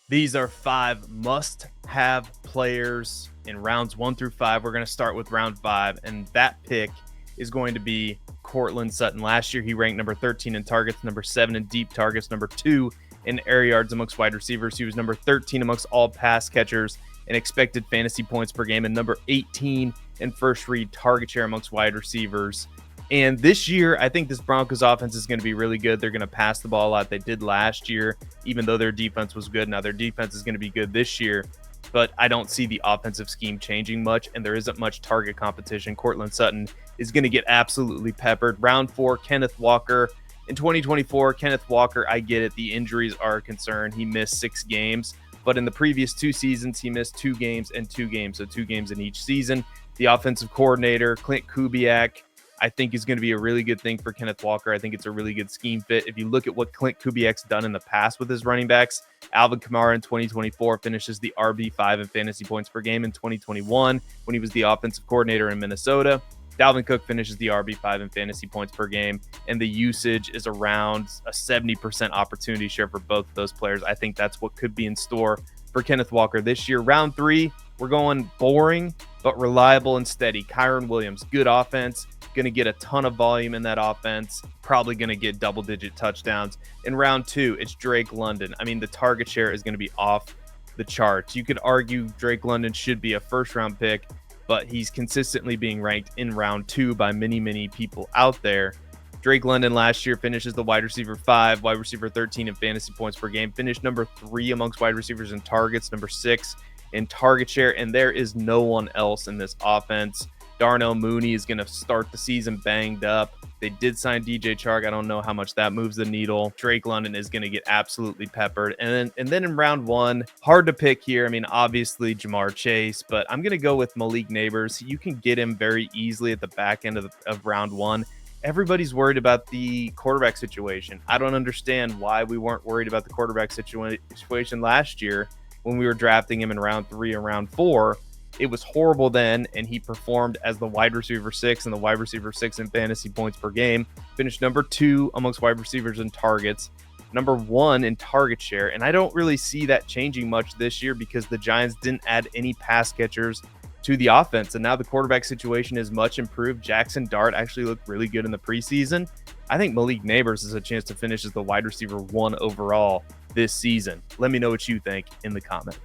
These are 5 must-have players in rounds 1 through 5. We're going to start with round 5, and that pick is going to be Courtland Sutton. Last year, he ranked number 13 in targets, number 7 in deep targets, number 2 in air yards amongst wide receivers. He was number 13 amongst all pass catchers and expected fantasy points per game, and number 18 in first read target share amongst wide receivers. And this year, I think this Broncos offense is going to be really good. They're going to pass the ball a lot. They did last year, even though their defense was good. Now their defense is going to be good this year, but I don't see the offensive scheme changing much, and there isn't much target competition. Courtland Sutton is going to get absolutely peppered. Round 4, Kenneth Walker. In 2024, Kenneth Walker, I get it. The injuries are a concern. He missed 6 games, but in the previous 2 seasons, he missed 2 games and 2 games, so 2 games in each season. The offensive coordinator, Klint Kubiak, I think is going to be a really good thing for Kenneth Walker. I think it's a really good scheme fit. If you look at what Klint Kubiak's done in the past with his running backs, Alvin Kamara in 2024 finishes the RB5 in fantasy points per game. In 2021, when he was the offensive coordinator in Minnesota, Dalvin Cook finishes the RB5 in fantasy points per game, and the usage is around a 70% opportunity share for both of those players. I think that's what could be in store for Kenneth Walker this year. Round 3, we're going boring but reliable and steady. Kyren Williams, good offense, going to get a ton of volume in that offense, probably going to get double-digit touchdowns. In round 2, it's Drake London. I mean, the target share is going to be off the charts. You could argue Drake London should be a first-round pick, but he's consistently being ranked in round 2 by many, many people out there. Drake London last year finishes the wide receiver 5, wide receiver 13 in fantasy points per game, finished number 3 amongst wide receivers in targets, number 6 in target share, and there is no one else in this offense. Darnell Mooney is going to start the season banged up. They did sign DJ Chark. I don't know how much that moves the needle. Drake London is going to get absolutely peppered. And then in round 1, hard to pick here. I mean, obviously Jamar Chase, but I'm going to go with Malik Neighbors. You can get him very easily at the back end of round 1. Everybody's worried about the quarterback situation. I don't understand why we weren't worried about the quarterback situation last year when we were drafting him in round 3 and round 4. It was horrible then, and he performed as the wide receiver 6 and the wide receiver 6 in fantasy points per game. Finished number 2 amongst wide receivers in targets, number 1 in target share. And I don't really see that changing much this year because the Giants didn't add any pass catchers to the offense. And now the quarterback situation is much improved. Jackson Dart actually looked really good in the preseason. I think Malik Neighbors has a chance to finish as the wide receiver 1 overall this season. Let me know what you think in the comments.